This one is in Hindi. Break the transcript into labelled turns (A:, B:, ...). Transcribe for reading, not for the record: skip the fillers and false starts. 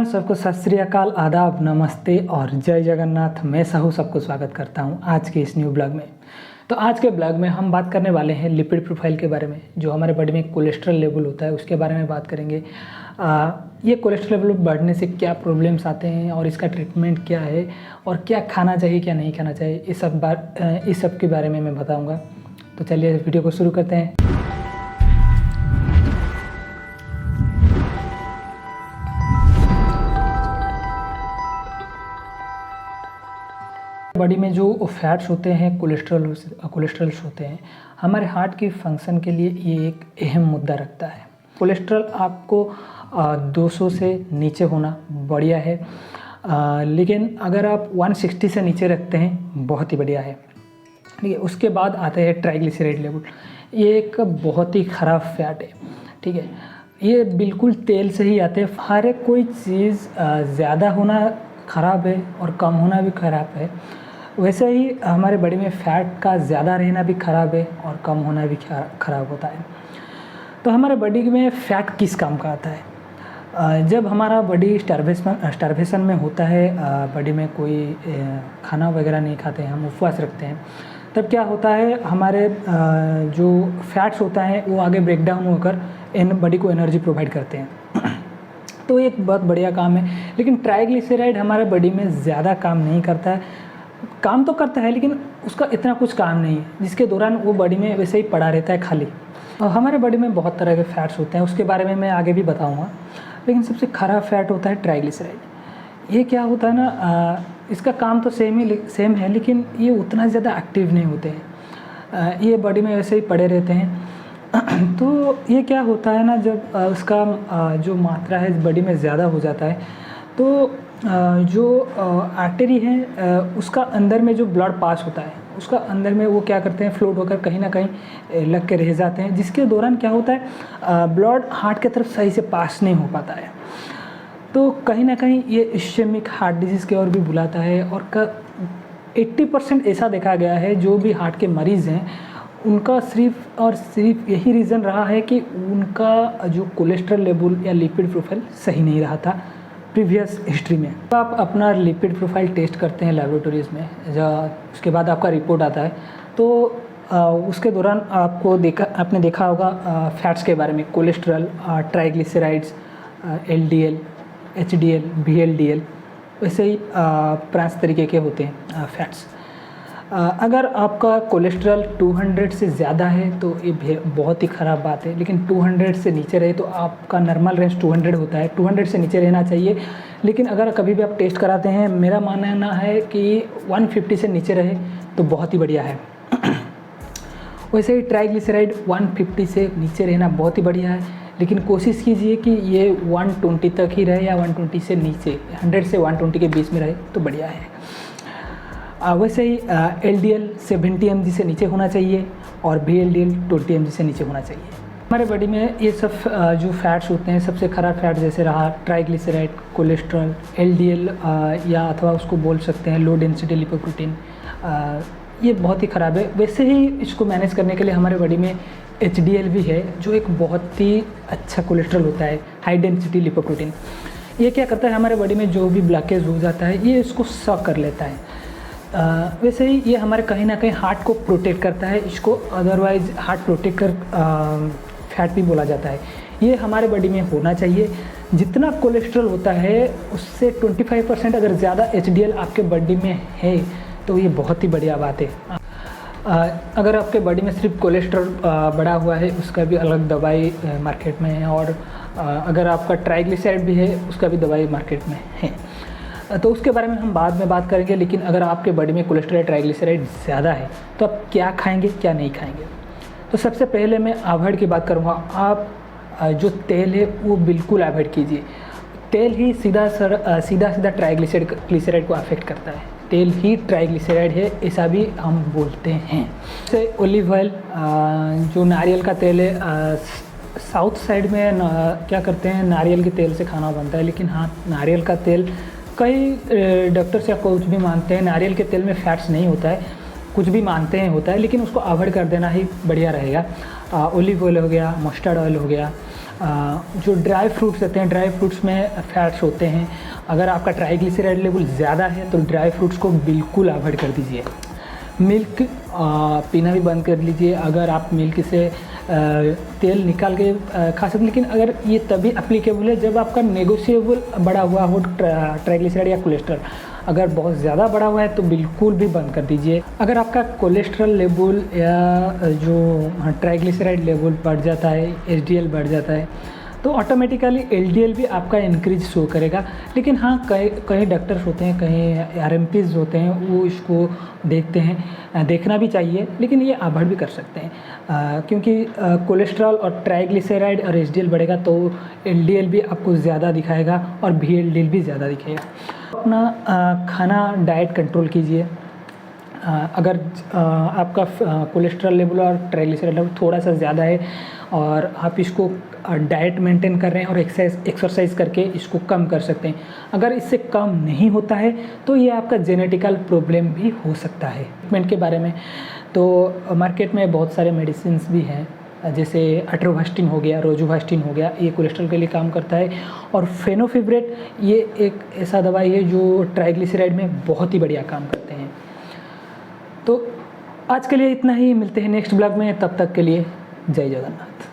A: सबको सत श्री अकाल, आदाब, नमस्ते और जय जगन्नाथ। मैं साहू सबको स्वागत करता हूं आज के इस न्यू ब्लॉग में। तो आज के ब्लॉग में हम बात करने वाले हैं लिपिड प्रोफाइल के बारे में। जो हमारे बॉडी में कोलेस्ट्रॉल लेवल होता है उसके बारे में बात करेंगे। ये कोलेस्ट्रॉल लेवल बढ़ने से क्या प्रॉब्लम्स आते हैं और इसका ट्रीटमेंट क्या है और क्या खाना चाहिए क्या नहीं खाना चाहिए, इस सब के बारे में मैं बताऊँगा। तो चलिए इस वीडियो को शुरू करते हैं। बॉडी में जो फैट्स होते हैं, कोलेस्ट्रॉल्स होते हैं, हमारे हार्ट की फंक्शन के लिए ये एक अहम मुद्दा रखता है। कोलेस्ट्रॉल आपको 200 से नीचे होना बढ़िया है, लेकिन अगर आप 160 से नीचे रखते हैं बहुत ही बढ़िया है। ठीक है, उसके बाद आते हैं ट्राइग्लिसराइड लेवल। ये एक बहुत ही ख़राब फैट है। ठीक है, ये बिल्कुल तेल से ही आते हैं। हर एक कोई चीज़ ज़्यादा होना ख़राब है और कम होना भी ख़राब है, वैसे ही हमारे बॉडी में फ़ैट का ज़्यादा रहना भी ख़राब है और कम होना भी ख़राब होता है। तो हमारे बॉडी में फ़ैट किस काम का आता है? जब हमारा बॉडी स्टार्वेशन में होता है, बॉडी में कोई खाना वगैरह नहीं खाते हैं, हम उपवास रखते हैं, तब क्या होता है, हमारे जो फैट्स होता है वो आगे ब्रेक डाउन होकर बॉडी को एनर्जी प्रोवाइड करते हैं। तो एक बहुत बढ़िया काम है। लेकिन ट्राइग्लिसराइड हमारे बॉडी में ज़्यादा काम नहीं करता है। काम तो करता है लेकिन उसका इतना कुछ काम नहीं है, जिसके दौरान वो बॉडी में वैसे ही पड़ा रहता है खाली। हमारे बॉडी में बहुत तरह के फैट्स होते हैं, उसके बारे में मैं आगे भी बताऊंगा। लेकिन सबसे खराब फैट होता है ट्राइग्लिसराइड। ये क्या होता है ना, इसका काम तो सेम है, लेकिन ये उतना ज़्यादा एक्टिव नहीं होते हैं। ये बॉडी में वैसे ही पड़े रहते हैं। तो ये क्या होता है ना, जब उसका जो मात्रा है बॉडी में ज़्यादा हो जाता है, तो जो आर्टरी है उसका अंदर में जो ब्लड पास होता है, उसका अंदर में वो क्या करते हैं, फ्लोट होकर कहीं ना कहीं लग के रह जाते हैं, जिसके दौरान क्या होता है, ब्लड हार्ट की तरफ सही से पास नहीं हो पाता है। तो कहीं ना कहीं ये इश्केमिक हार्ट डिजीज़ की ओर भी बुलाता है। और 80% ऐसा देखा गया है जो भी हार्ट के मरीज़ हैं, उनका सिर्फ और सिर्फ यही रीज़न रहा है कि उनका जो कोलेस्ट्रॉल लेवल या लिपिड प्रोफाइल सही नहीं रहा था प्रीवियस हिस्ट्री में। तो आप अपना लिपिड प्रोफाइल टेस्ट करते हैं लेबोरेटरीज़ में, उसके बाद आपका रिपोर्ट आता है, तो उसके दौरान आपने देखा होगा फैट्स के बारे में, cholesterol, triglycerides, LDL, HDL, VLDL, वैसे ही 5 तरीके के होते हैं फैट्स। अगर आपका कोलेस्ट्रॉल 200 से ज़्यादा है तो ये बहुत ही ख़राब बात है। लेकिन 200 से नीचे रहे तो आपका नॉर्मल रेंज 200 होता है, 200 से नीचे रहना चाहिए। लेकिन अगर कभी भी आप टेस्ट कराते हैं, मेरा मानना है कि 150 से नीचे रहे तो बहुत ही बढ़िया है। वैसे ही ट्राइग्लिसराइड 150 से नीचे रहना बहुत ही बढ़िया है, लेकिन कोशिश कीजिए कि ये 120 तक ही रहे या 120 से नीचे, 100 से 120 के बीच में रहे तो बढ़िया है। वैसे ही LDL 70 mg से नीचे होना चाहिए और VLDL 20 mg से नीचे होना चाहिए। हमारे बॉडी में ये सब जो फैट्स होते हैं, सबसे ख़राब फैट जैसे रहा ट्राइग्लिसराइड, कोलेस्ट्रॉल, LDL या अथवा उसको बोल सकते हैं लो डेंसिटी लिपोप्रोटीन, ये बहुत ही ख़राब है। वैसे ही इसको मैनेज करने के लिए हमारे बॉडी में HDL भी है, जो एक बहुत ही अच्छा कोलेस्ट्रॉल होता है, हाई डेंसिटी लिपोप्रोटीन। ये क्या करता है, हमारे बॉडी में जो भी ब्लॉकेज हो जाता है ये इसको सक कर लेता है। वैसे ही ये हमारे कहीं ना कहीं हार्ट को प्रोटेक्ट करता है। इसको अदरवाइज हार्ट प्रोटेक्टर फैट भी बोला जाता है। ये हमारे बॉडी में होना चाहिए। जितना कोलेस्ट्रॉल होता है उससे 25% अगर ज़्यादा HDL आपके बॉडी में है तो ये बहुत ही बढ़िया बात है। अगर आपके बॉडी में सिर्फ कोलेस्ट्रॉल बढ़ा हुआ है, उसका भी अलग दवाई मार्केट में है, और अगर आपका ट्राइग्लिसराइड भी है उसका भी दवाई मार्केट में है। तो उसके बारे में हम बाद में बात करेंगे। लेकिन अगर आपके बॉडी में कोलेस्ट्रॉल, ट्राइग्लिसराइड ज़्यादा है तो आप क्या खाएंगे क्या नहीं खाएंगे। तो सबसे पहले मैं अवॉइड की बात करूँगा। आप जो तेल है वो बिल्कुल अवॉइड कीजिए। तेल ही सीधा ट्राइग्लिसराइड को अफेक्ट करता है। तेल ही ट्राइग्लिसराइड है ऐसा भी हम बोलते हैं। जैसे ओलिव ऑयल, जो नारियल का तेल है, साउथ साइड में क्या करते हैं, नारियल के तेल से खाना बनता है। लेकिन हाँ, नारियल का तेल कई डॉक्टर्स या कोच भी मानते हैं नारियल के तेल में फैट्स नहीं होता है, कुछ भी मानते हैं होता है, लेकिन उसको अवॉइड कर देना ही बढ़िया रहेगा। ओलिव ऑयल हो गया, मस्टर्ड ऑयल हो गया, जो ड्राई फ्रूट्स रहते हैं, ड्राई फ्रूट्स में फैट्स होते हैं। अगर आपका ट्राइग्लिसराइड लेवल ज़्यादा है तो ड्राई फ्रूट्स को बिल्कुल अवॉइड कर दीजिए। मिल्क पीना भी बंद कर लीजिए। अगर आप मिल्क से तेल निकाल के खा सकते, लेकिन अगर ये तभी एप्लीकेबल है जब आपका नेगोशिएबल बढ़ा हुआ हो ट्राइग्लिसराइड या कोलेस्ट्रॉल। अगर बहुत ज़्यादा बढ़ा हुआ है तो बिल्कुल भी बंद कर दीजिए। अगर आपका कोलेस्ट्रॉल लेवल या जो ट्राइग्लिसराइड लेवल बढ़ जाता है, एचडीएल बढ़ जाता है, तो ऑटोमेटिकली एलडीएल भी आपका इंक्रीज शो करेगा। लेकिन हाँ, कई डॉक्टर्स होते हैं, कई आरएमपीज होते हैं, वो इसको देखते हैं, देखना भी चाहिए, लेकिन ये अवॉइड भी कर सकते हैं क्योंकि कोलेस्ट्रॉल और ट्राइग्लिसराइड और एचडीएल बढ़ेगा तो एलडीएल भी आपको ज़्यादा दिखाएगा और वीएलडीएल भी ज़्यादा दिखेगा। अपना खाना डाइट कंट्रोल कीजिए। अगर आपका कोलेस्ट्रॉल लेवल और ट्राइग्लिसराइड लेवल थोड़ा सा ज़्यादा है और आप इसको डाइट मेंटेन कर रहे हैं और एक्सरसाइज करके इसको कम कर सकते हैं। अगर इससे कम नहीं होता है तो ये आपका जेनेटिकल प्रॉब्लम भी हो सकता है। ट्रीटमेंट के बारे में तो मार्केट में बहुत सारे मेडिसिन भी हैं, जैसे अट्रोवास्टिन हो गया, रोजुवास्टिन हो गया, ये कोलेस्ट्रॉल के लिए काम करता है। और फेनोफिब्रेट ये एक ऐसा दवाई है जो ट्राइग्लिसराइड में बहुत ही बढ़िया काम करते हैं। तो आज के लिए इतना ही, मिलते हैं नेक्स्ट ब्लॉग में, तब तक के लिए जय जगन्नाथ।